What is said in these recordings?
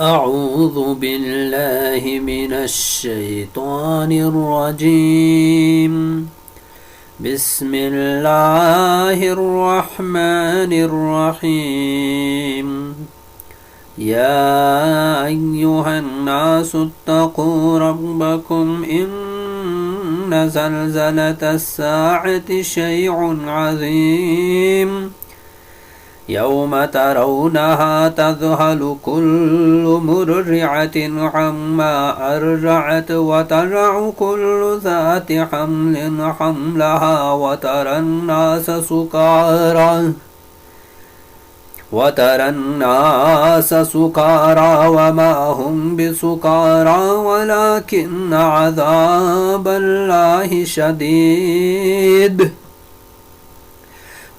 أعوذ بالله من الشيطان الرجيم. بسم الله الرحمن الرحيم. يا أيها الناس اتقوا ربكم إن زلزلة الساعة شيء عظيم. يوم ترونها تذهل كل مرضعة عما أرضعت وتضع كل ذات حمل حملها وترى الناس سكارى وما هم بسكارى ولكن عذاب الله شديد.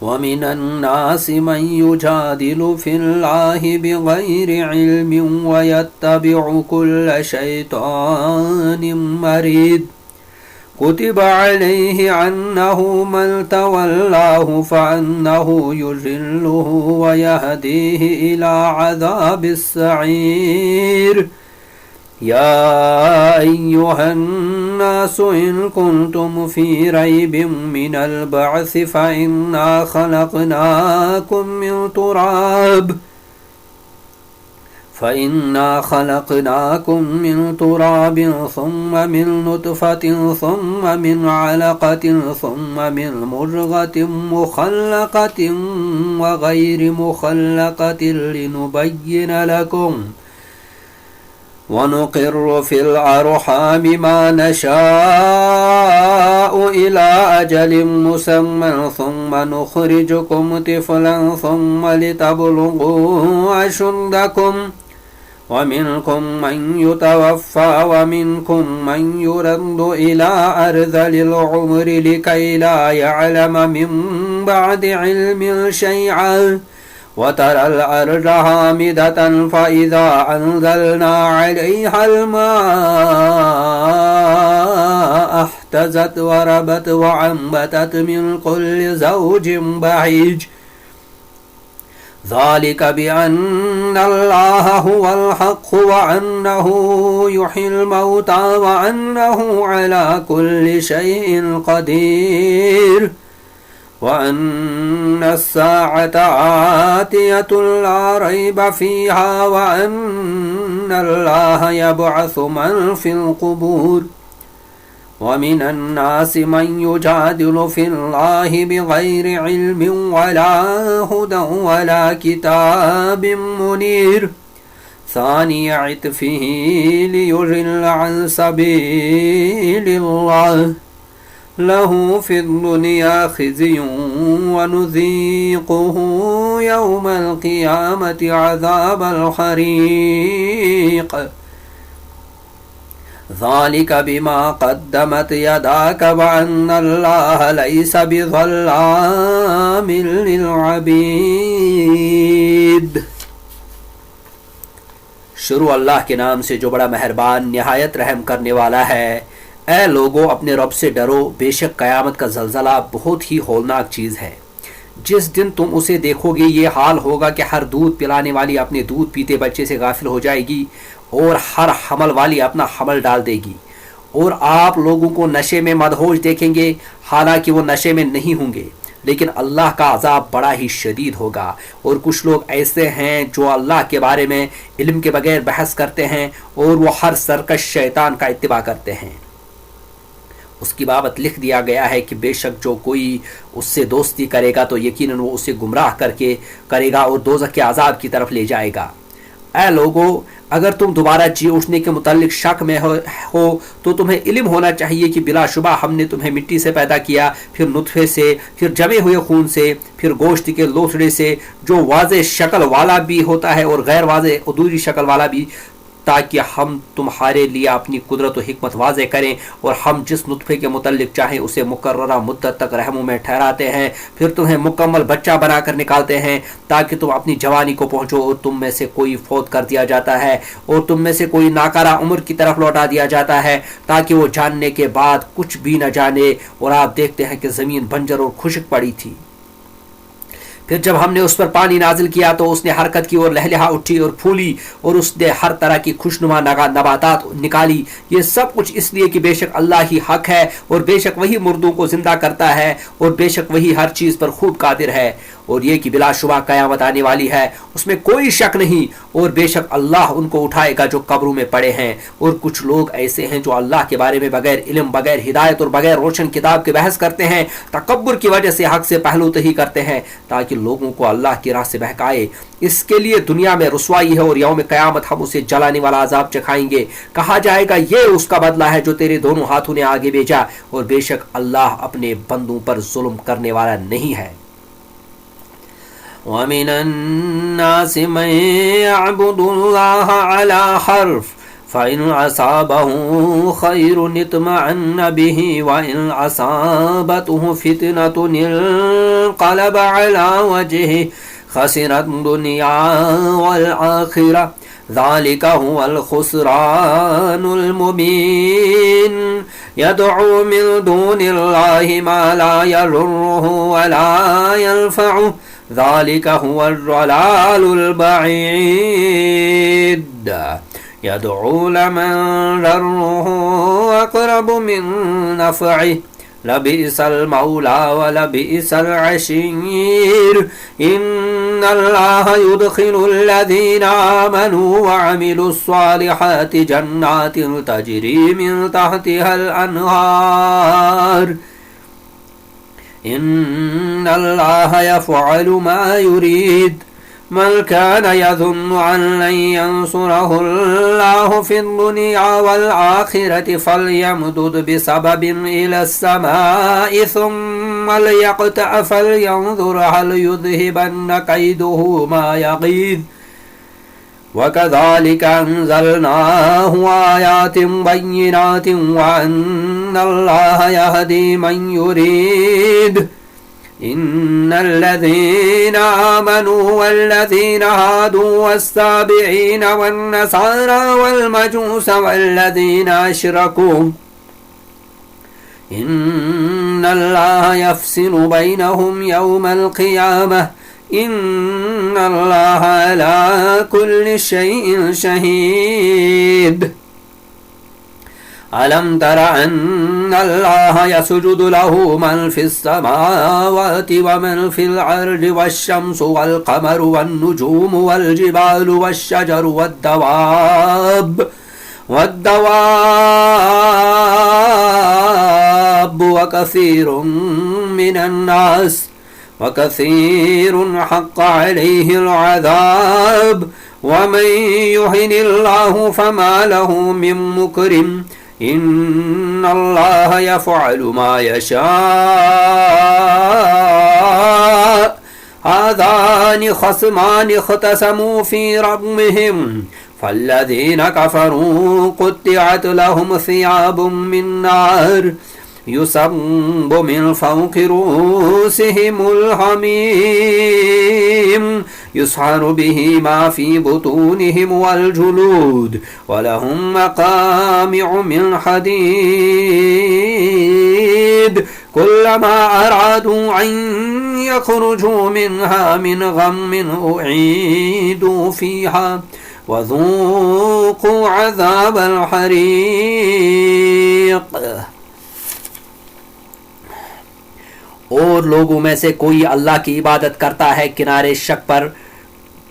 ومن الناس من يجادل في الله بغير علم ويتبع كل شيطان مريد. كتب عليه أنه من تولاه فأنه يضله ويهديه إلى عذاب السعير. يا أيها الناس إن كنتم في ريب من البعث فإنا خلقناكم من تراب ثم من نطفة ثم من علقة ثم من مضغة مخلقة وغير مخلقة لنبين لكم. ونقر في الأرحام ما نشاء إلى أجل مسمى ثم نخرجكم طفلا ثم لتبلغوا أشدكم. ومنكم من يتوفى ومنكم من يرد إلى أرذل العمر لكي لا يعلم من بعد علم شيئا. وترى الأرض هامدة فإذا أنزلنا عليها الماء اهتزت وربت وأنبتت من كل زوج بهيج. ذلك بأن الله هو الحق وأنه يحيي الموتى وأنه على كل شيء قدير. وأن الساعة آتية لا ريب فيها وأن الله يبعث من في القبور. ومن الناس من يجادل في الله بغير علم ولا هدى ولا كتاب منير. ثاني عطفه ليضل عن سبيل الله. له في الدنيا خزي ونذيقه يوم القيامة عذاب الحريق. ذلك بما قدمت يداك وأن الله ليس بظلام للعبيد. شروع اللہ کے نام سے جو بڑا مہربان نہایت رحم کرنے والا ہے۔ اے لوگو اپنے رب سے ڈرو، بے شک قیامت کا زلزلہ بہت ہی ہولناک چیز ہے۔ جس دن تم اسے دیکھو گے یہ حال ہوگا کہ ہر دودھ پلانے والی اپنے دودھ پیتے بچے سے غافل ہو جائے گی اور ہر حمل والی اپنا حمل ڈال دے گی، اور آپ لوگوں کو نشے میں مدہوش دیکھیں گے حالانکہ وہ نشے میں نہیں ہوں گے، لیکن اللہ کا عذاب بڑا ہی شدید ہوگا۔ اور کچھ لوگ ایسے ہیں جو اللہ کے بارے میں علم کے بغیر بحث کرتے ہیں اور وہ ہر سرکش شیطان کا اتباع کرتے ہیں۔ اس کی بابت لکھ دیا گیا ہے کہ بے شک جو کوئی اس سے دوستی کرے گا تو یقیناً وہ اسے گمراہ کرے گا اور دوزخ کے عذاب کی طرف لے جائے گا۔ اے لوگو، اگر تم دوبارہ جی اٹھنے کے متعلق شک میں ہو تو تمہیں علم ہونا چاہیے کہ بلا شبہ ہم نے تمہیں مٹی سے پیدا کیا، پھر نطفے سے، پھر جمے ہوئے خون سے، پھر گوشت کے لوتھڑے سے جو واضح شکل والا بھی ہوتا ہے اور غیر واضح ادھوری شکل والا بھی، تاکہ ہم تمہارے لیے اپنی قدرت و حکمت واضح کریں، اور ہم جس نطفے کے متعلق چاہیں اسے مقررہ مدت تک رحموں میں ٹھہراتے ہیں، پھر تمہیں مکمل بچہ بنا کر نکالتے ہیں تاکہ تم اپنی جوانی کو پہنچو، اور تم میں سے کوئی فوت کر دیا جاتا ہے اور تم میں سے کوئی ناکارہ عمر کی طرف لوٹا دیا جاتا ہے تاکہ وہ جاننے کے بعد کچھ بھی نہ جانے، اور آپ دیکھتے ہیں کہ زمین بنجر اور خشک پڑی تھی، پھر جب ہم نے اس پر پانی نازل کیا تو اس نے حرکت کی اور لہلہا اٹھی اور پھولی اور اس نے ہر طرح کی خوشنما نباتات نکالی. یہ سب کچھ اس لیے کہ بے شک اللہ ہی حق ہے اور بے شک وہی مردوں کو زندہ کرتا ہے اور بے شک وہی ہر چیز پر خوب قادر ہے. اور یہ کہ بلا شبہ قیامت آنے والی ہے، اس میں کوئی شک نہیں، اور بے شک اللہ ان کو اٹھائے گا جو قبروں میں پڑے ہیں. اور کچھ لوگ ایسے ہیں جو اللہ کے بارے میں بغیر علم، بغیر ہدایت اور بغیر روشن کتاب کے بحث کرتے ہیں، تکبر کی وجہ سے حق سے پہلو تہی کرتے ہیں تاکہ لوگوں کو اللہ کی راہ سے بہکائے. اس کے لیے دنیا میں رسوائی ہے اور یوم قیامت ہم اسے جلانے والا عذاب چکھائیں گے. کہا جائے گا یہ اس کا بدلہ ہے جو تیرے دونوں ہاتھوں نے آگے بھیجا، اور بے شک اللہ اپنے بندوں پر ظلم کرنے والا نہیں ہے. وَمِنَ النَّاسِ مَن يَعْبُدُ اللَّهَ عَلَى حَرْفٍ فَإِنْ أَصَابَهُ خَيْرٌ اطْمَأَنَّ بِهِ وَإِنْ أَصَابَتْهُ فِتْنَةٌ انقلب عَلَى وَجْهِهِ خَسِرَ الدُّنْيَا وَالْآخِرَةَ ذَلِكَ هُوَ الْخُسْرَانُ الْمُبِينُ. يَدْعُو مِن دُونِ اللَّهِ مَا لَا يَضُرُّهُ وَلَا يَنفَعُهُ ذلك هو الضلال البعيد. يدعو لمن ضره أقرب من نفعه لبئس المولى ولبئس العشير. إن الله يدخل الذين آمنوا وعملوا الصالحات جنات تجري من تحتها الأنهار. إن الله يفعل ما يريد. من كان يظن أن لن ينصره الله في الدنيا والآخرة فليمدد بسبب إلى السماء ثم ليقطع فلينظر هل يذهبن كيده ما يغيظ. وَكَذَلِكَ أَنزَلْنَاهُ آيَاتٍ بَيِّنَاتٍ وَأَنَّ اللَّهَ يَهْدِي مَن يُرِيدُ. إِنَّ الَّذِينَ آمَنُوا وَالَّذِينَ هَادُوا وَالسَّابِئِينَ وَالنَّصَارَى وَالْمَجُوسَ وَالَّذِينَ أَشْرَكُوا إِنَّ اللَّهَ يَفْصِلُ بَيْنَهُمْ يَوْمَ الْقِيَامَةِ. إِنَّ اللَّهَ عَلَى كُلِّ شَيْءٍ شَهِيدٌ. أَلَمْ تَرَ أَنَّ اللَّهَ يَسْجُدُ لَهُ مَنْ فِي السَّمَاوَاتِ وَمَنْ فِي الْأَرْضِ وَالشَّمْسُ وَالْقَمَرُ وَالنُّجُومُ وَالْجِبَالُ وَالشَّجَرُ وَالدَّوَابُ وَكَثِيرٌ مِّنَ النَّاسِ وَكَثِيرٌ حَقَّ عَلَيْهِ الْعَذَابُ. وَمَن يُهِنِ اللَّهُ فَمَا لَهُ مِن مُّكْرِمٍ. إِنَّ اللَّهَ يَفْعَلُ مَا يَشَاءُ. هَذَانِ خَصْمَانِ اخْتَصَمُوا فِي رَبِّهِمْ فَالَّذِينَ كَفَرُوا قُطِّعَتْ لَهُمْ ثِيَابٌ مِّن نَّارٍ يُصَبُّ مِن فَوْقِ رُءُوسِهِمُ الْحَمِيمُ يُسْحَرُ بِهِ مَا فِي بُطُونِهِمْ وَالْجُلُودُ وَلَهُم مَّقَامِعُ مِنْ حَدِيدٍ كُلَّمَا أَرَادُوا أَن يَخْرُجُوا مِنْهَا مِنْ غَمٍّ أُعِيدُوا فِيهَا وَذُوقُوا عَذَابَ الْحَرِيقِ. اور لوگوں میں سے کوئی اللہ کی عبادت کرتا ہے کنارے شک پر،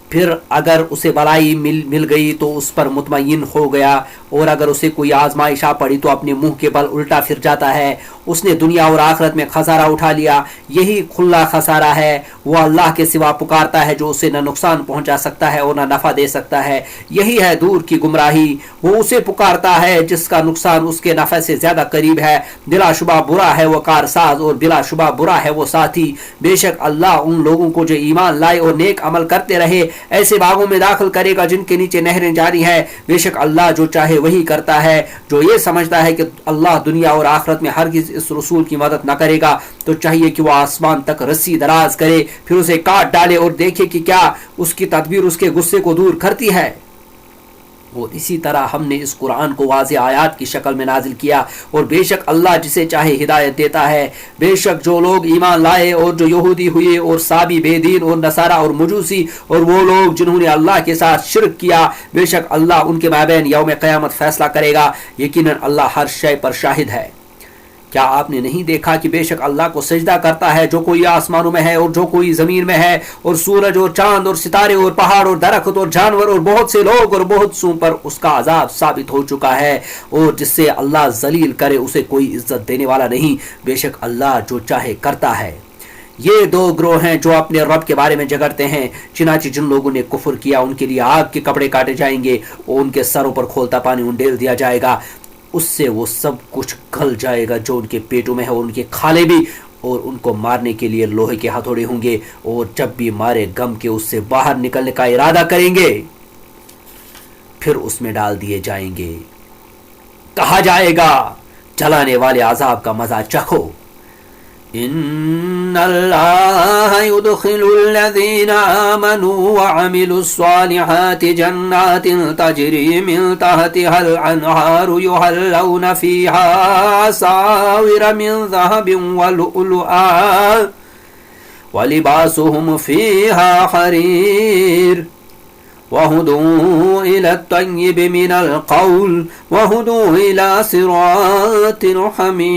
پھر اگر اسے بلائی مل گئی تو اس پر مطمئن ہو گیا، اور اگر اسے کوئی آزمائش آ پڑی تو اپنے منہ کے بل الٹا پھر جاتا ہے. اس نے دنیا اور آخرت میں خسارہ اٹھا لیا، یہی کھلا خسارہ ہے. وہ اللہ کے سوا پکارتا ہے جو اسے نہ نقصان پہنچا سکتا ہے اور نہ نفع دے سکتا ہے. یہی ہے دور کی گمراہی. وہ اسے پکارتا ہے جس کا نقصان اس کے نفع سے زیادہ قریب ہے. بلا شبہ برا ہے وہ کارساز اور بلا شبہ برا ہے وہ ساتھی. بے شک اللہ ان لوگوں کو جو ایمان لائے اور نیک عمل کرتے رہے ایسے باغوں میں داخل کرے گا جن کے نیچے نہریں جاری ہیں. بے شک اللہ جو چاہے وہی کرتا ہے. جو یہ سمجھتا ہے کہ اللہ دنیا اور آخرت میں ہرگز اس رسول کی مدد نہ کرے گا تو چاہیے کہ وہ آسمان تک رسی دراز کرے، پھر اسے کاٹ ڈالے اور دیکھے کہ کیا اس کی تدبیر اس کے غصے کو دور کرتی ہے. اور اسی طرح ہم نے اس قرآن کو واضح آیات کی شکل میں نازل کیا، اور بے شک اللہ جسے چاہے ہدایت دیتا ہے۔ بے شک جو لوگ ایمان لائے اور جو یہودی ہوئے اور سابی بے دین اور نصارہ اور مجوسی اور وہ لوگ جنہوں نے اللہ کے ساتھ شرک کیا، بے شک اللہ ان کے مابین یوم قیامت فیصلہ کرے گا۔ یقیناً اللہ ہر شے پر شاہد ہے۔ کیا آپ نے نہیں دیکھا کہ بے شک اللہ کو سجدہ کرتا ہے جو کوئی آسمانوں میں ہے اور جو کوئی زمین میں ہے، اور سورج اور چاند اور ستارے اور پہاڑ اور درخت اور جانور اور بہت سے لوگ اور بہت سوں پر اس کا عذاب ثابت ہو چکا ہے، اور جس سے اللہ ذلیل کرے اسے کوئی عزت دینے والا نہیں۔ بے شک اللہ جو چاہے کرتا ہے۔ یہ دو گروہ ہیں جو اپنے رب کے بارے میں جھگڑتے ہیں، چنانچہ جن لوگوں نے کفر کیا ان کے لیے آگ کے کپڑے کاٹے جائیں گے اور ان کے سروں پر کھولتا پانی انڈیل دیا جائے گا، اس سے وہ سب کچھ گل جائے گا جو ان کے پیٹوں میں ہے، اور ان کے کھالے بھی، اور ان کو مارنے کے لیے لوہے کے ہتھوڑے ہوں گے، اور جب بھی مارے گم کے اس سے باہر نکلنے کا ارادہ کریں گے پھر اس میں ڈال دیے جائیں گے۔ کہا جائے گا جلانے والے عذاب کا مزہ چکھو۔ ان اللہ يدخل الذين آمنوا وعملوا الصالحات جنات تجري من تحتها الانهار يحلون فيها اساور من ذهب ولؤلؤا ولباسهم فيها حرير وَهُدُوا إِلَى الطَّيِّبِ مِنَ الْقَوْلِ وَهُدُوا إِلَى صِرَاطِ الْحَمِيدِ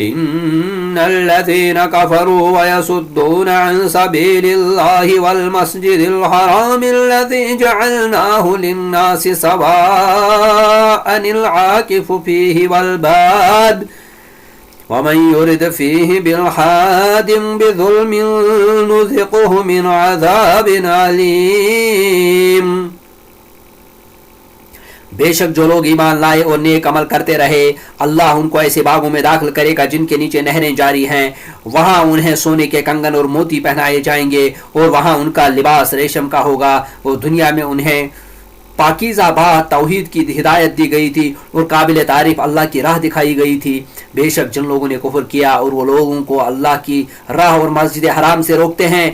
إِنَّ الَّذِينَ كَفَرُوا وَيَصُدُّونَ عَنْ سَبِيلِ اللَّهِ وَالْمَسْجِدِ الْحَرَامِ الَّذِي جَعَلْنَاهُ لِلنَّاسِ سَوَاءً الْعَاكِفُ فِيهِ وَالْبَادِ وَمَنْ يُرِدْ فِيهِ بِالْحَادٍ بِظُلْمٍ نُذِقْهُ مِنْ عَذَابٍ عَلِيمٍ۔ بے شک جو لوگ ایمان لائے اور نیک عمل کرتے رہے، اللہ ان کو ایسے باغوں میں داخل کرے گا جن کے نیچے نہریں جاری ہیں، وہاں انہیں سونے کے کنگن اور موتی پہنائے جائیں گے، اور وہاں ان کا لباس ریشم کا ہوگا، اور دنیا میں انہیں پاکیزہ بات توحید کی ہدایت دی گئی تھی اور قابل تعریف اللہ کی راہ دکھائی گئی تھی۔ بے شک جن لوگوں نے کفر کیا اور وہ لوگوں کو اللہ کی راہ اور مسجد حرام سے روکتے ہیں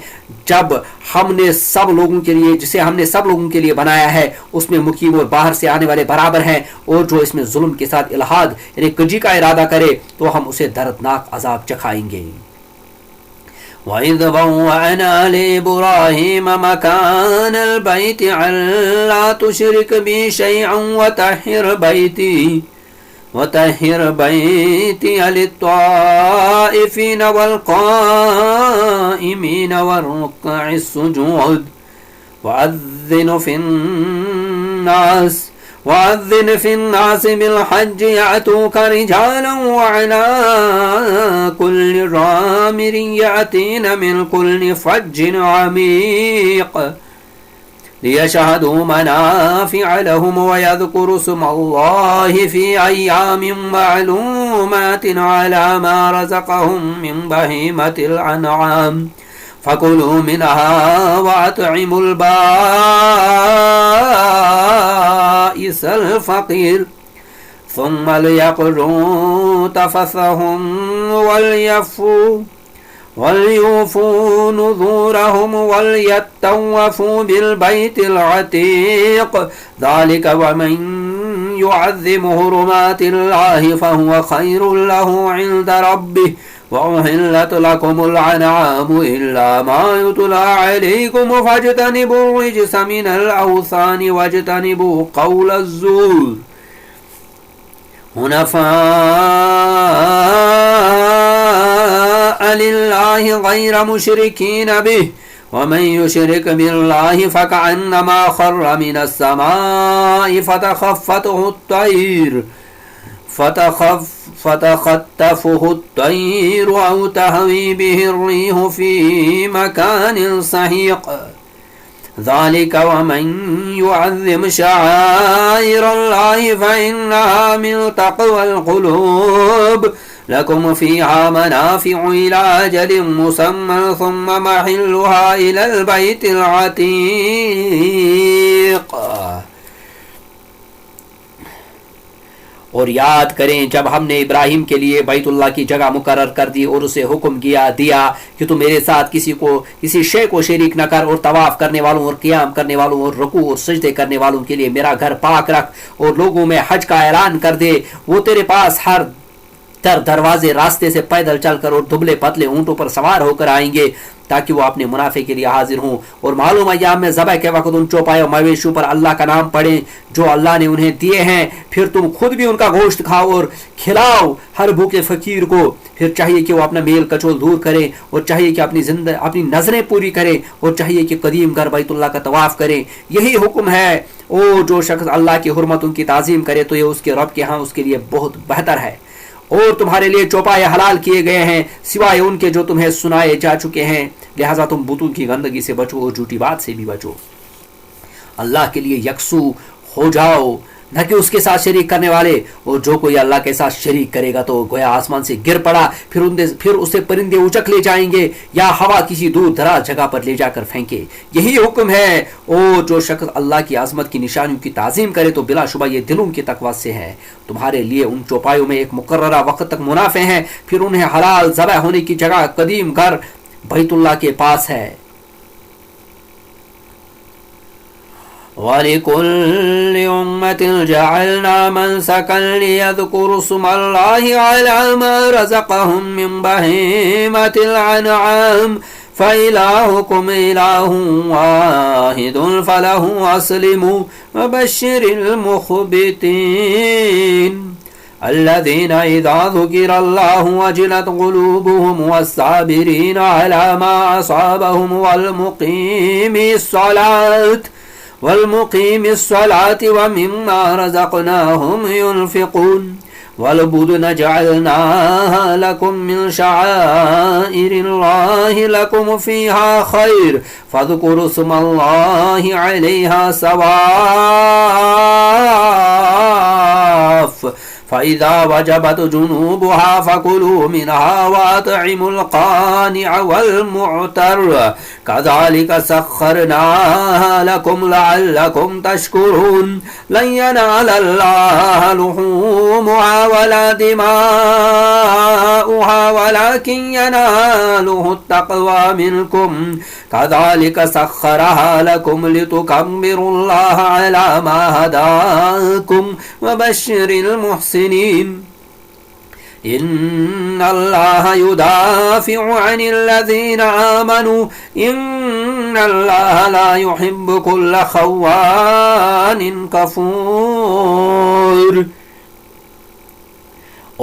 جب ہم نے سب لوگوں کے لیے جسے ہم نے سب لوگوں کے لیے بنایا ہے اس میں مقیم اور باہر سے آنے والے برابر ہیں، اور جو اس میں ظلم کے ساتھ الحاد یعنی کجی کا ارادہ کرے تو ہم اسے دردناک عذاب چکھائیں گے۔ وَإِذْ بَوَّأْنَا لِإِبْرَاهِيمَ مَكَانَ الْبَيْتِ أَلَّا تُشْرِكْ بِي شَيْئًا وَطَهِّرْ بَيْتِيَ لِلطَّائِفِينَ وَالْقَائِمِينَ وَالرُّكَّعِ السُّجُودِ وَأَذِّنْ فِي النَّاسِ بِالْحَجِّ يَأْتُوكَ رِجَالًا وَعَلَى كُلِّ ضَامِرٍ يَأْتِينَ مِنْ كُلِّ فَجٍّ عَمِيقٍ لِيَشْهَدُوا مَنَافِعَ لَهُمْ وَيَذْكُرُوا اسْمَ اللَّهِ فِي أَيَّامٍ مَّعْلُومَاتٍ عَلَى مَا رَزَقَهُم مِّن بَهِيمَةِ الْأَنْعَامِ فَكُلُوا مِنْهَا وَأَطْعِمُوا الْبَائِسَ الْفَقِيرَ ثُمَّ لْيَقْضُوا تَفَثَّهُمْ وَلْيُوفُوا نُذُورَهُمْ وَلْيَطَّوَّفُوا بِالْبَيْتِ الْعَتِيقِ ذَلِكَ وَمَنْ يُعَظِّمْ حُرُمَاتِ اللَّهِ فَهُوَ خَيْرٌ لَهُ عِنْدَ رَبِّهِ وَأُحِلَّتْ لَكُمُ الْأَنْعَامُ إِلَّا مَا يُتْلَى عَلَيْكُمْ فَاجْتَنِبُوا الرِّجْسَ مِنَ الْأَوْثَانِ وَاجْتَنِبُوا قَوْلَ الزُّورِ حُنَفَاءَ لِلَّهِ غَيْرَ مُشْرِكِينَ بِهِ وَمَنْ يُشْرِكْ بِاللَّهِ فَكَأَنَّمَا خَرَّ مِنَ السَّمَاءِ فتخطفه الطير أو تهوي به الريح في مكان سحيق ذلك ومن يعظم شعائر الله فإنها من تقوى القلوب لكم فيها منافع إلى أجل مسمى ثم محلها إلى البيت العتيق۔ اور یاد کریں جب ہم نے ابراہیم کے لیے بیت اللہ کی جگہ مقرر کر دی اور اسے حکم دیا کہ تو میرے ساتھ کسی شے کو شریک نہ کر، اور طواف کرنے والوں اور قیام کرنے والوں اور رکوع اور سجدے کرنے والوں کے لیے میرا گھر پاک رکھ، اور لوگوں میں حج کا اعلان کر دے، وہ تیرے پاس ہر دروازے راستے سے پیدل چل کر اور دبلے پتلے اونٹوں پر سوار ہو کر آئیں گے تاکہ وہ اپنے منافع کے لیے حاضر ہوں، اور معلوم ایام میں ذبح کے وقت ان چوپایوں مویشیوں پر اللہ کا نام پڑھیں جو اللہ نے انہیں دیے ہیں، پھر تم خود بھی ان کا گوشت کھاؤ اور کھلاؤ ہر بھوکے فقیر کو۔ پھر چاہیے کہ وہ اپنا میل کچول دور کرے، اور چاہیے کہ اپنی نظریں پوری کرے، اور چاہیے کہ قدیم گھر بیت اللہ کا طواف کرے۔ یہی حکم ہے، او جو شخص اللہ کی حرمتوں کی تعظیم کرے تو یہ اس کے رب کے ہاں اس کے لیے بہت بہتر ہے۔ اور تمہارے لیے چوپائے حلال کیے گئے ہیں سوائے ان کے جو تمہیں سنائے جا چکے ہیں، لہذا تم بتوں کی گندگی سے بچو اور جھوٹی بات سے بھی بچو۔ اللہ کے لیے یکسو ہو جاؤ، نہ کہ اس کے ساتھ شریک کرنے والے، اور جو کوئی اللہ کے ساتھ شریک کرے گا تو گویا آسمان سے گر پڑا، پھر اسے پرندے اچک لے جائیں گے یا ہوا کسی دور دراز جگہ پر لے جا کر پھینکے۔ یہی حکم ہے، اور جو شخص اللہ کی عظمت کی نشانیوں کی تعظیم کرے تو بلا شبہ یہ دلوں کی تقوی سے ہے۔ تمہارے لیے ان چوپایوں میں ایک مقررہ وقت تک منافع ہیں، پھر انہیں حلال ذبح ہونے کی جگہ قدیم گھر بیت اللہ کے پاس ہے۔ وَلِكُلِّ أُمَّةٍ جَعَلْنَا مَنسَكًا لِيَذْكُرُوا اسْمَ اللَّهِ عَلَى مَا رَزَقَهُم مِّن بَهِيمَةِ الْأَنْعَامِ فَإِلَٰهُكُمْ إِلَٰهٌ وَاحِدٌ فَلَهُ أَسْلِمُوا وَبَشِّرِ الْمُخْبِتِينَ الذين إذا ذكر الله وجلت قلوبهم والصابرين على ما أصابهم والمقيم الصلاة ومما رزقناهم ينفقون والبدن جعلناها لكم من شعائر الله لكم فيها خير فاذكروا اسم الله عليها صواف فإذا وجبت جنوبها فكلوا منها وأطعموا القانع والمعتر كذلك سخرناها لكم لعلكم تشكرون لن ينال الله لحومها ولا دماؤها ولكن يناله التقوى منكم كذلك سخرها لكم لتكبروا الله على ما هداكم وبشر المحسنين ان اللہ يدافع عن الذین آمنوا ان اللہ لا يحب كل خوان کفور۔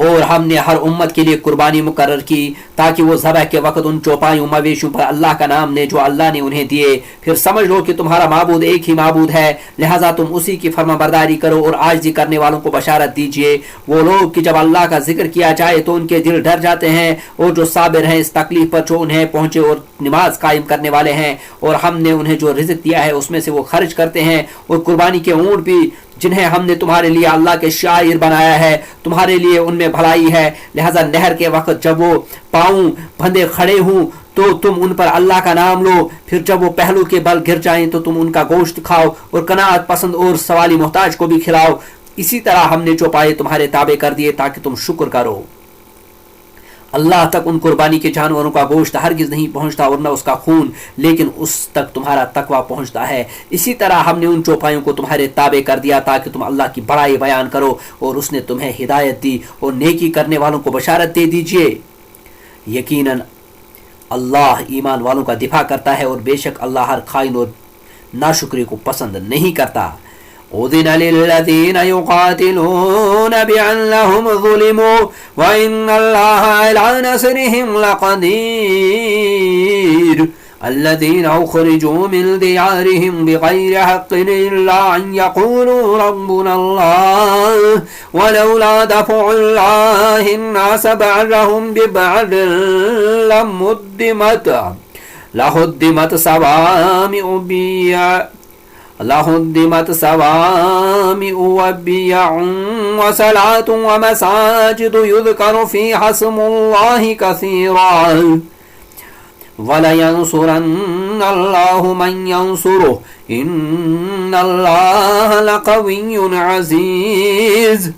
اور ہم نے ہر امت کے لیے قربانی مقرر کی تاکہ وہ ذبح کے وقت ان چوپایوں مویشیوں پر اللہ کا نام لیں جو اللہ نے انہیں دیے۔ پھر سمجھ لو کہ تمہارا معبود ایک ہی معبود ہے، لہٰذا تم اسی کی فرما برداری کرو اور عاجزی کرنے والوں کو بشارت دیجیے۔ وہ لوگ کہ جب اللہ کا ذکر کیا جائے تو ان کے دل ڈر جاتے ہیں، اور جو صابر ہیں اس تکلیف پر جو انہیں پہنچے اور نماز قائم کرنے والے ہیں، اور ہم نے انہیں جو رزق دیا ہے اس میں سے وہ خرچ کرتے ہیں، اور قربانی کے اونٹ بھی جنہیں ہم نے تمہارے لیے اللہ کے شاعر بنایا ہے، تمہارے لیے ان میں بھلائی ہے، لہذا نہر کے وقت جب وہ پاؤں بندھے کھڑے ہوں تو تم ان پر اللہ کا نام لو، پھر جب وہ پہلو کے بل گر جائیں تو تم ان کا گوشت کھاؤ، اور قناعت پسند اور سوالی محتاج کو بھی کھلاؤ۔ اسی طرح ہم نے چوپائے تمہارے تابع کر دیے تاکہ تم شکر کرو۔ اللہ تک ان قربانی کے جانوروں کا گوشت ہرگز نہیں پہنچتا اور نہ اس کا خون، لیکن اس تک تمہارا تقوی پہنچتا ہے۔ اسی طرح ہم نے ان چوپایوں کو تمہارے تابع کر دیا تاکہ تم اللہ کی بڑائی بیان کرو، اور اس نے تمہیں ہدایت دی، اور نیکی کرنے والوں کو بشارت دے دیجئے۔ یقیناً اللہ ایمان والوں کا دفاع کرتا ہے، اور بے شک اللہ ہر خائن اور ناشکری کو پسند نہیں کرتا۔ أذن للذين يقاتلون بأنهم ظلموا وإن الله على نصرهم لقدير الذين أخرجوا من ديارهم بغير حق إلا أن يقولوا ربنا الله ولولا دفع الله الناس بعضهم ببعض لهدمت صوامع وبيع وصلاة ومساجد يذكر فيها اسم الله كثيرا وَلَيَنْصُرَنَّ اللَّهُ مَنْ يَنْصُرُهُ إِنَّ اللَّهَ لَقَوِيٌّ عَزِيزٌ۔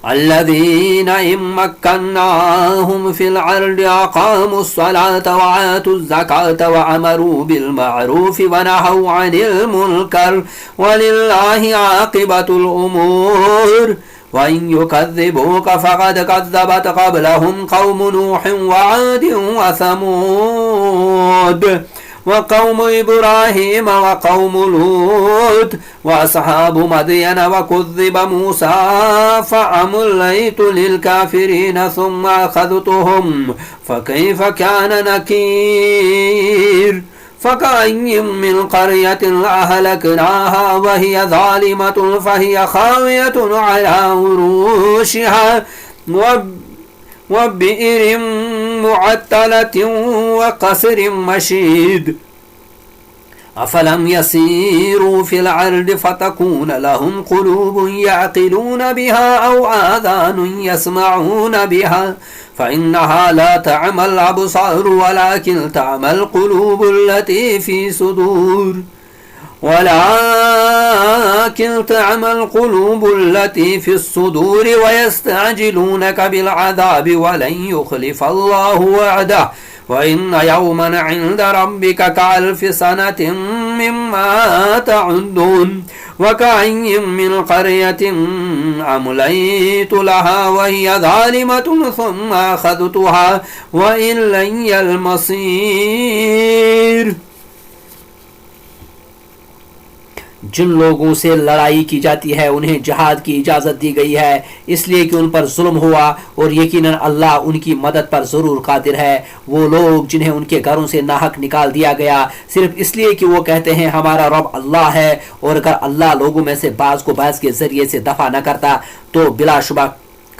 الذين إن مكناهم في الأرض أقاموا الصلاة وآتوا الزكاة وأمروا بالمعروف ونهوا عن المنكر ولله عاقبة الأمور وإن يكذبوك فقد كذبت قبلهم قوم نوح وعاد وثمود وقوم إبراهيم وقوم لوط وأصحاب مدين وكذب موسى فأمليت للكافرين ثم أخذتهم فكيف كان نكير فكأي من قرية أهلكناها وهي ظالمة فهي خاوية على عروشها وبئر معطلة وقصر مشيد أفلم يسيروا في الأرض فتكون لهم قلوب يعقلون بها أو آذان يسمعون بها فإنها لا تعمى الأبصار ولكن تعمى القلوب التي في صدور ولكن تعمى القلوب التي في الصدور ويستعجلونك بالعذاب ولن يخلف الله وعده وإن يوما عند ربك كألف سنة مما تعدون وكأي من قرية أمليت لها وهي ظالمة ثم أخذتها وإلي المصير. جن لوگوں سے لڑائی کی جاتی ہے انہیں جہاد کی اجازت دی گئی ہے اس لیے کہ ان پر ظلم ہوا اور یقیناً اللہ ان کی مدد پر ضرور قادر ہے. وہ لوگ جنہیں ان کے گھروں سے ناحق نکال دیا گیا صرف اس لیے کہ وہ کہتے ہیں ہمارا رب اللہ ہے اور اگر اللہ لوگوں میں سے بعض کو بعض کے ذریعے سے دفع نہ کرتا تو بلا شبہ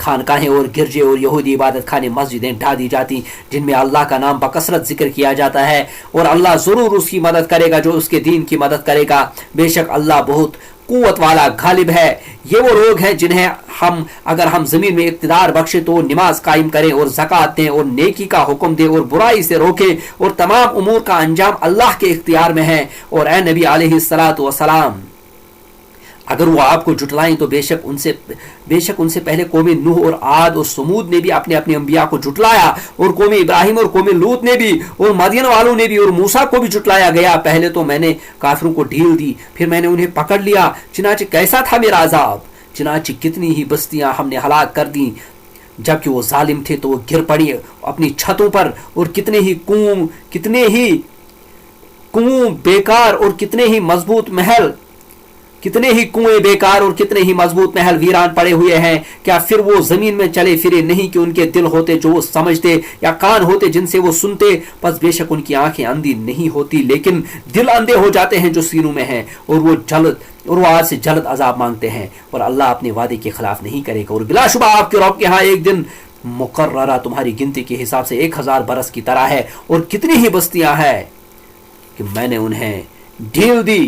خانقاہیں اور گرجے اور یہودی عبادت خانے مسجدیں ڈھا دی جاتی جن میں اللہ کا نام بکثرت ذکر کیا جاتا ہے اور اللہ ضرور اس کی مدد کرے گا جو اس کے دین کی مدد کرے گا. بے شک اللہ بہت قوت والا غالب ہے. یہ وہ لوگ ہیں جنہیں اگر ہم زمین میں اقتدار بخشے تو نماز قائم کریں اور زکوٰۃ دیں اور نیکی کا حکم دیں اور برائی سے روکیں اور تمام امور کا انجام اللہ کے اختیار میں ہے. اور اے نبی علیہ الصلاۃ والسلام اگر وہ آپ کو جھٹلائیں تو بے شک ان سے پہلے قوم نوح اور عاد اور سمود نے بھی اپنے انبیاء کو جھٹلایا اور قوم ابراہیم اور قوم لوط نے بھی اور مدین والوں نے بھی اور موسیٰ کو بھی جھٹلایا گیا. پہلے تو میں نے کافروں کو ڈھیل دی پھر میں نے انہیں پکڑ لیا. چنانچہ کیسا تھا میرا عذاب. چنانچہ کتنی ہی بستیاں ہم نے ہلاک کر دیں جبکہ وہ ظالم تھے تو وہ گر پڑی اپنی چھتوں پر اور کتنے ہی کنویں بیکار اور کتنے ہی کنویں بیکار اور کتنے ہی مضبوط محل ویران پڑے ہوئے ہیں. کیا پھر وہ زمین میں چلے پھرے نہیں کہ ان کے دل ہوتے جو وہ سمجھتے یا کان ہوتے جن سے وہ سنتے. پس بے شک ان کی آنکھیں اندھی نہیں ہوتی لیکن دل اندھے ہو جاتے ہیں جو سینوں میں ہیں اور وہ آج سے جلد عذاب مانگتے ہیں اور اللہ اپنے وعدے کے خلاف نہیں کرے گا. اور بلا شبہ آپ کے رب کے ہاں ایک دن مقررہ تمہاری گنتی کے حساب سے 1000 برس کی طرح ہے. اور کتنی ہی بستیاں ہیں کہ میں نے انہیں ڈھیل دی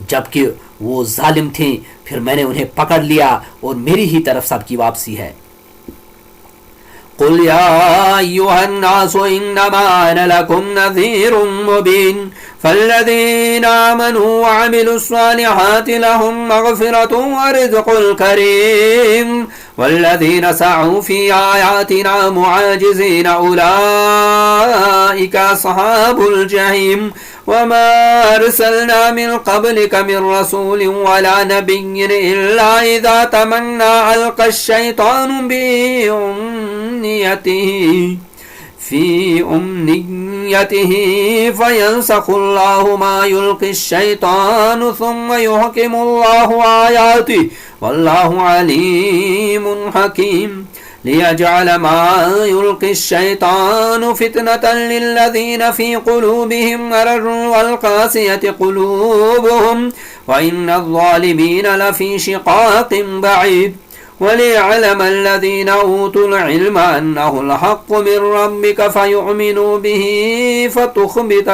جبکہ وہ ظالم تھے پھر میں نے انہیں پکڑ لیا اور میری ہی طرف سب کی واپسی ہے. قل یا ایھا الناس انما انا لکم نذیر مبین فالذین آمنوا وعملوا الصالحات لهم مغفرة ورزق کریم والذین سعوا فی آیاتنا معاجزین اولئک اصحاب الجحیم وما أرسلنا من قبلك من رسول ولا نبي إلا إذا تمنى ألقى الشيطان في أمنيته فينسخ الله ما يلقي الشيطان ثم يحكم الله آياته والله عليم حكيم ليجعل ما يلقي الشيطان فتنة للذين في قلوبهم مرض والقاسية قلوبهم وإن الظالمين لفي شقاق بعيد وليعلم الذين أوتوا العلم أنه الحق من ربك فيؤمنوا به فتخبت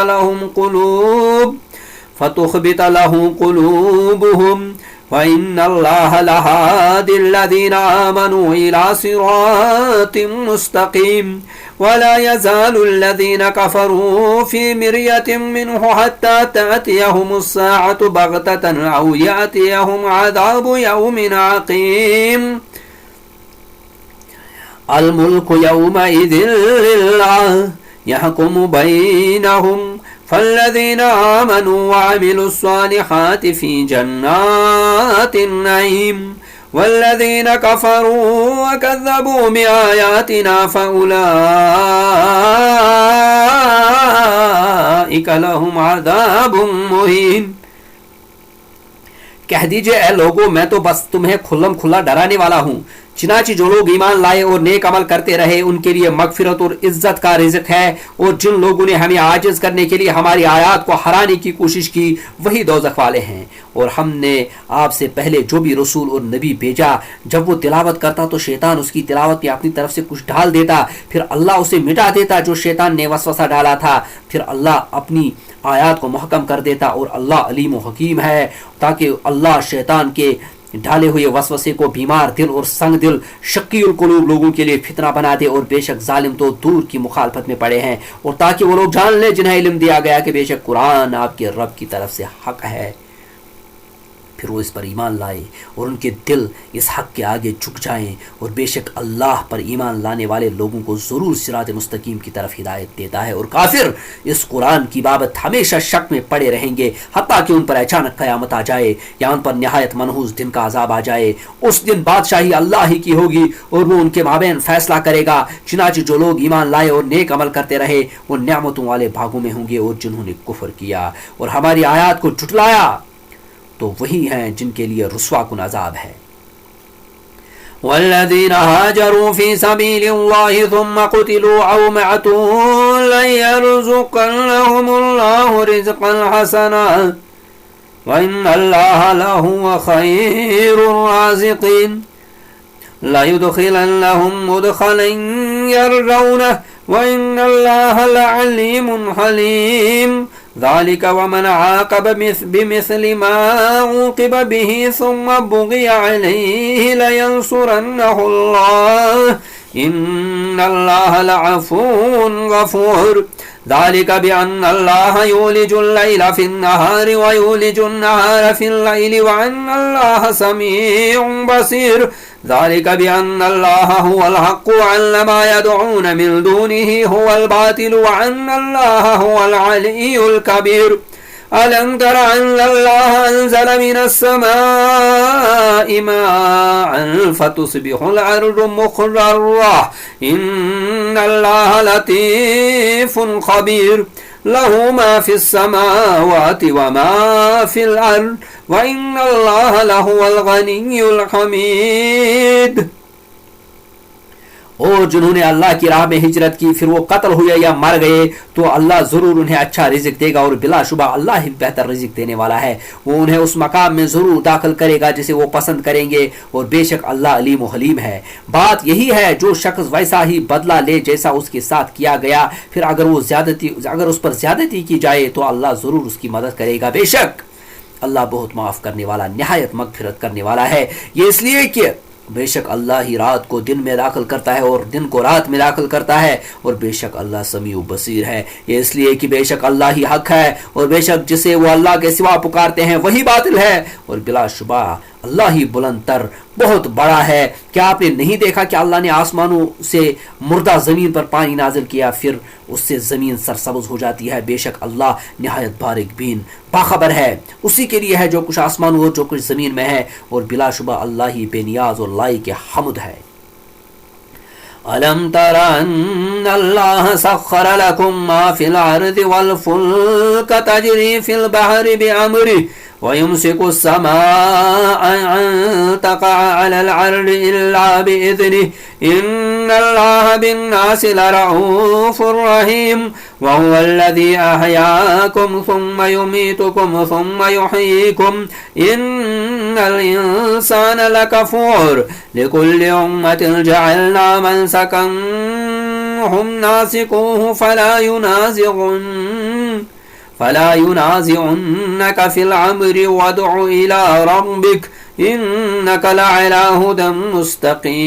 له قلوبهم وَإِنَّ اللَّهَ لَهَادِ الَّذِينَ آمَنُوا إِلَى صِرَاطٍ مُسْتَقِيمٍ ولا يزال الذين كفروا في مرية منه حتى تأتيهم الساعة بغتة أو يأتيهم عذاب يوم عقيم الملك يومئذ لله يحكم بينهم فالذين آمنوا وعملوا الصالحات في جنات النعيم والذين كفروا وكذبوا بآياتنا فأولئك لهم عذاب مهين. کہہ دیجئے اے لوگوں میں تو بس تمہیں کھلم کھلا ڈرانے والا ہوں. چنانچہ جو لوگ ایمان لائے اور نیک عمل کرتے رہے ان کے لیے مغفرت اور عزت کا رزق ہے، اور جن لوگوں نے ہمیں عاجز کرنے کے لیے ہماری آیات کو ہرانے کی کوشش کی وہی دوزخ والے ہیں. اور ہم نے آپ سے پہلے جو بھی رسول اور نبی بھیجا جب وہ تلاوت کرتا تو شیطان اس کی تلاوت میں اپنی طرف سے کچھ ڈال دیتا، پھر اللہ اسے مٹا دیتا جو شیطان نے وسوسہ ڈالا تھا، پھر اللہ اپنی آیات کو محکم کر دیتا، اور اللہ علیم و حکیم ہے، تاکہ اللہ شیطان کے ڈالے ہوئے وسوسے کو بیمار دل اور سنگ دل شقی القلوب لوگوں کے لیے فتنہ بنا دے. اور بے شک ظالم تو دور کی مخالفت میں پڑے ہیں، اور تاکہ وہ لوگ جان لیں جنہیں علم دیا گیا کہ بے شک قرآن آپ کے رب کی طرف سے حق ہے، پھر وہ اس پر ایمان لائے اور ان کے دل اس حق کے آگے جھک جائیں. اور بے شک اللہ پر ایمان لانے والے لوگوں کو ضرور صراط مستقیم کی طرف ہدایت دیتا ہے. اور کافر اس قرآن کی بابت ہمیشہ شک میں پڑے رہیں گے حتیٰ کہ ان پر اچانک قیامت آ جائے یا ان پر نہایت منحوس دن کا عذاب آ جائے. اس دن بادشاہی اللہ ہی کی ہوگی اور وہ ان کے مابین فیصلہ کرے گا. چنانچہ جو لوگ ایمان لائے اور نیک عمل کرتے رہے وہ نعمتوں والے بھاگوں میں ہوں گے، اور جنہوں نے کفر کیا اور ہماری آیات کو جھٹلایا تو وہی ہیں جن کے لیے رسوا کن عذاب ہے. والذین هاجروا فی سبیل اللہ ثم قتلوا او ماتوا ليرزقنهم اللہ رزقا حسنا وان اللہ لهو خیر الرازقین ليدخلنهم مدخلا يرضونه وان اللہ لعلیم حلیم ذلك ومن عاقب بمثل ما عوقب به ثم بغي عليه لينصرنه الله إن الله لعفو غفور ذلك بأن الله يولج الليل في النهار ويولج النهار في الليل وأن الله سميع بصير ذلك بأن الله هو الحق وأن ما يدعون من دونه هو الباطل وأن الله هو العلي الكبير ألم تر أن الله أنزل من السماء ماء فتصبح الأرض مخضرة إن الله لطيف خبير له ما في السماوات وما في الأرض وإن الله لهو الغني الحميد. اور جنہوں نے اللہ کی راہ میں ہجرت کی پھر وہ قتل ہوئے یا مر گئے تو اللہ ضرور انہیں اچھا رزق دے گا، اور بلا شبہ اللہ ہی بہتر رزق دینے والا ہے. وہ انہیں اس مقام میں ضرور داخل کرے گا جسے وہ پسند کریں گے، اور بے شک اللہ علیم و حلیم ہے. بات یہی ہے جو شخص ویسا ہی بدلہ لے جیسا اس کے ساتھ کیا گیا، پھر اگر اس پر زیادتی کی جائے تو اللہ ضرور اس کی مدد کرے گا. بے شک اللہ بہت معاف کرنے والا نہایت مغفرت کرنے والا ہے. یہ اس لیے کہ بے شک اللہ ہی رات کو دن میں داخل کرتا ہے اور دن کو رات میں داخل کرتا ہے، اور بے شک اللہ سمیع و بصیر ہے. یہ اس لیے کہ بے شک اللہ ہی حق ہے، اور بے شک جسے وہ اللہ کے سوا پکارتے ہیں وہی باطل ہے، اور بلا شبہ اللہ ہی بلند تر بہت بڑا ہے. کیا آپ نے نہیں دیکھا کہ اللہ نے آسمانوں سے مردہ زمین پر پانی نازل کیا، پھر اس سے زمین سرسبز ہو جاتی ہے. بے شک اللہ نہایت باریک بین باخبر ہے. اسی کے لیے ہے جو کچھ آسمانوں اور جو کچھ زمین میں ہے، اور بلا شبہ اللہ ہی بے نیاز اور لائق حمد ہے. أَلَمْ تَرَ أَنَّ اللَّهَ سَخَّرَ لَكُم مَّا فِي الْأَرْضِ وَالْفُلْكَ تَجْرِي فِي الْبَحْرِ بِأَمْرِهِ وَيُمْسِكُ السَّمَاءَ أَن تَقَعَ عَلَى الْأَرْضِ إِلَّا بِإِذْنِهِ إِنَّ اللَّهَ بِالنَّاسِ لَرَءُوفٌ رَحِيمٌ وَهُوَ الَّذِي أَحْيَاكُمْ ثُمَّ يُمِيتُكُمْ ثُمَّ يُحْيِيكُمْ إِنَّ الْإِنسَانَ لَكَفُورٌ لِكُلِّ أُمَّةٍ جَعَلْنَا مَنسَكًا هُمْ نَاسِكُوهُ فلا ينازعنك في الأمر وادع إلى ربك إنك لعلى هدى مستقيم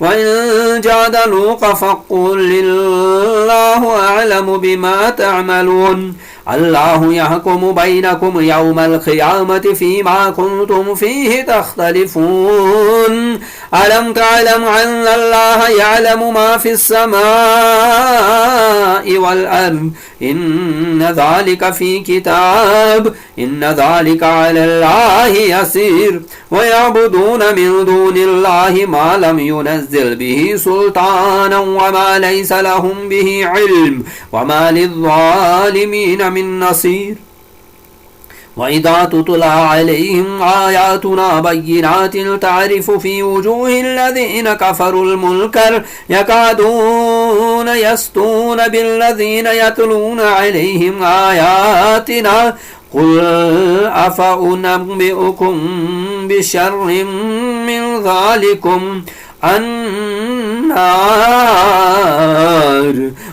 وإن جادلوك فقل الله أعلم بما تعملون الله يحكم بينكم يوم القيامة فيما كنتم فيه تختلفون ألم تعلم أن الله يعلم ما في السماء والأرض إن ذلك في كتاب إن ذلك على الله يسير ويعبدون من دون الله ما لم ينزل به سلطانا وما ليس لهم به علم وما للظالمين من نصير وَإِذَا تُتْلَى عَلَيْهِمْ آيَاتُنَا بَيِّنَاتٍ تَعْرِفُ فِي وُجُوهِ الَّذِينَ كَفَرُوا الْمُنكَرَ يَكَادُونَ يَسْطُونَ بِالَّذِينَ يَتْلُونَ عَلَيْهِمْ آيَاتِنَا قُلْ أَفَأُنَبِّئُكُم بِشَرٍّ مِّن ذَلِكُمْ النَّارُ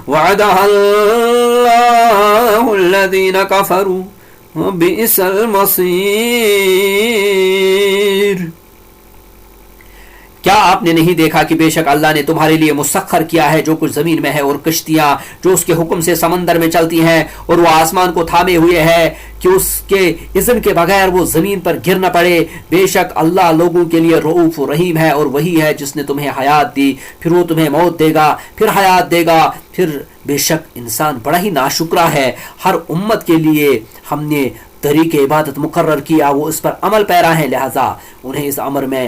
وَعَدَهَا اللَّهُ الَّذِينَ كَفَرُوا بئس المصیر۔ کیا آپ نے نہیں دیکھا کہ بے شک اللہ نے تمہارے لیے مسخر کیا ہے جو کچھ زمین میں ہے اور کشتیاں جو اس کے حکم سے سمندر میں چلتی ہیں اور وہ آسمان کو تھامے ہوئے ہے کہ اس کے اذن کے بغیر وہ زمین پر گر نہ پڑے۔ بے شک اللہ لوگوں کے لیے رؤوف و رحیم ہے اور وہی ہے جس نے تمہیں حیات دی پھر وہ تمہیں موت دے گا پھر حیات دے گا پھر۔ بے شک انسان بڑا ہی ناشکرا ہے۔ ہر امت کے لیے ہم نے طریق عبادت مقرر کیا، وہ اس پر عمل پیرا ہیں، لہذا انہیں اس امر میں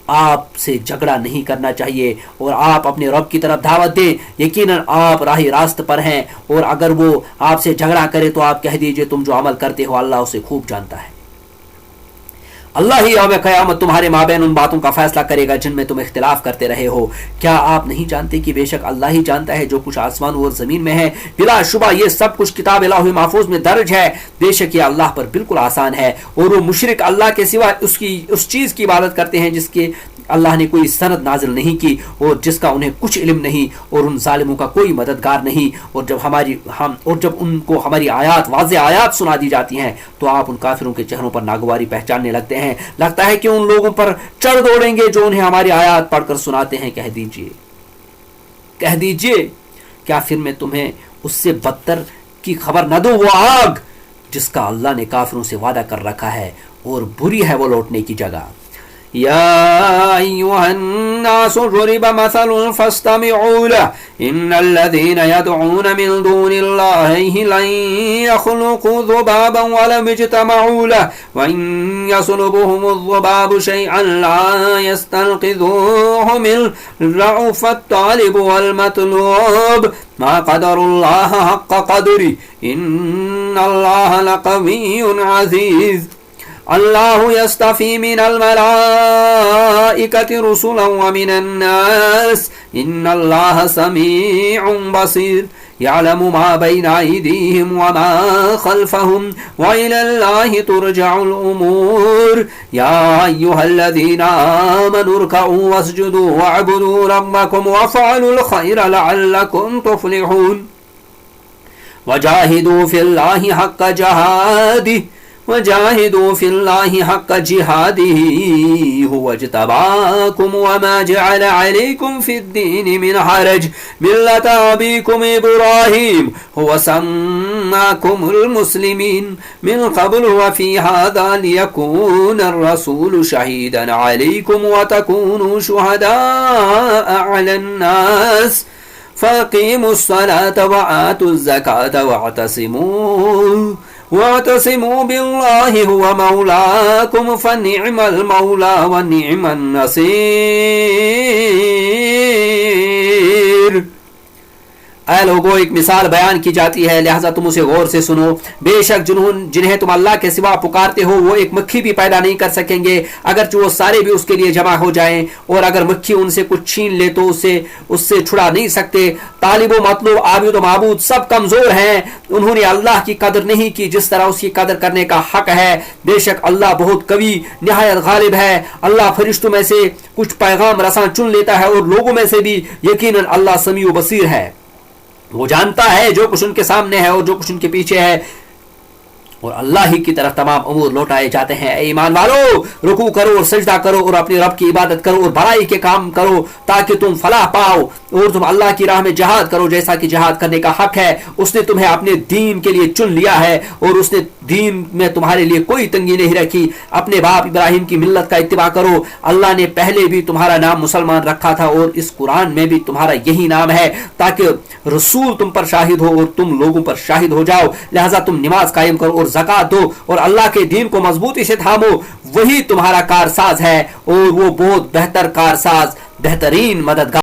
آپ سے جھگڑا نہیں کرنا چاہیے اور آپ اپنے رب کی طرف دعوت دیں، یقیناً آپ راہ راست پر ہیں، اور اگر وہ آپ سے جھگڑا کرے تو آپ کہہ دیجئے تم جو عمل کرتے ہو اللہ اسے خوب جانتا ہے۔ اللہ ہی یوم قیامت تمہارے مابین ان باتوں کا فیصلہ کرے گا جن میں تم اختلاف کرتے رہے ہو۔ کیا آپ نہیں جانتے کہ بے شک اللہ ہی جانتا ہے جو کچھ آسمان اور زمین میں ہے؟ بلا شبہ یہ سب کچھ کتاب الہ محفوظ میں درج ہے۔ بے شک یہ اللہ پر بالکل آسان ہے، اور وہ مشرک اللہ کے سوا اس چیز کی عبادت کرتے ہیں جس کے اللہ نے کوئی سند نازل نہیں کی اور جس کا انہیں کچھ علم نہیں، اور ان ظالموں کا کوئی مددگار نہیں۔ اور جب ان کو ہماری آیات واضح آیات سنا دی جاتی ہیں تو آپ ان کافروں کے چہروں پر ناگواری پہچاننے لگتے ہیں، لگتا ہے کہ ان لوگوں پر چڑھ دوڑیں گے جو انہیں ہماری آیات پڑھ کر سناتے ہیں۔ کہہ دیجئے کیا پھر میں تمہیں اس سے بدتر کی خبر نہ دوں، وہ آگ جس کا اللہ نے کافروں سے وعدہ کر رکھا ہے اور بری ہے وہ لوٹنے کی جگہ۔ يا أيها الناس ضرب مثل فاستمعوا له إن الذين يدعون من دون الله لن يخلقوا ذبابا ولم اجتمعوا له وإن يسلبهم الذباب شيئا لا يستنقذوه منه ضعف الطالب والمطلوب ما قدر الله حق قدره إن الله لقوي عزيز الله يصطفي من الملائكة رسلا ومن الناس إن الله سميع بصير يعلم ما بين أيديهم وما خلفهم وإلى الله ترجع الأمور يا أيها الذين آمنوا اركعوا واسجدوا واعبدوا ربكم وافعلوا الخير لعلكم تفلحون وجاهدوا في الله حق جهاده وجاهدوا في الله حق جهاده هو اجتباكم وما جعل عليكم في الدين من حرج ملة أبيكم إبراهيم هو سماكم المسلمين من قبل وفي هذا ليكون الرسول شهيدا عليكم وتكونوا شهداء على الناس فاقيموا الصلاة وآتوا الزكاة واعتصموا بالله هو مولاكم فنعم المولى ونعم النصير۔ اے لوگو ایک مثال بیان کی جاتی ہے لہذا تم اسے غور سے سنو۔ بے شک جنہیں تم اللہ کے سوا پکارتے ہو وہ ایک مکھی بھی پیدا نہیں کر سکیں گے اگرچہ وہ سارے بھی اس کے لیے جمع ہو جائیں، اور اگر مکھی ان سے کچھ چھین لے تو اس سے چھڑا نہیں سکتے۔ طالب و مطلوب عابد و معبود سب کمزور ہیں، انہوں نے اللہ کی قدر نہیں کی جس طرح اس کی قدر کرنے کا حق ہے۔ بے شک اللہ بہت قوی نہایت غالب ہے۔ اللہ فرشتوں میں سے کچھ پیغام رساں چن لیتا ہے اور لوگوں میں سے بھی، یقیناً اللہ سمیع و بصیر ہے، وہ جانتا ہے جو کچھ ان کے سامنے ہے اور جو کچھ ان کے پیچھے ہے، اور اللہ ہی کی طرف تمام امور لوٹائے جاتے ہیں۔ اے ایمان والو، رکوع کرو اور سجدہ کرو اور اپنے رب کی عبادت کرو اور بھلائی کے کام کرو تاکہ تم فلاح پاؤ، اور تم اللہ کی راہ میں جہاد کرو جیسا کہ جہاد کرنے کا حق ہے۔ اس نے تمہیں اپنے دین کے لیے چن لیا ہے اور اس نے دین میں تمہارے لیے کوئی تنگی نہیں رکھی۔ اپنے باپ ابراہیم کی ملت کا اتباع کرو۔ اللہ نے پہلے بھی تمہارا نام مسلمان رکھا تھا اور اس قرآن میں بھی تمہارا یہی نام ہے تاکہ رسول تم پر شاہد ہو اور تم لوگوں پر شاہد ہو جاؤ۔ لہذا تم نماز قائم کرو اور زکوٰۃ دو اور اللہ کے دین کو مضبوطی سے تھامو، وہی تمہارا کارساز ہے اور وہ بہت بہتر کارساز، بہترین مددگار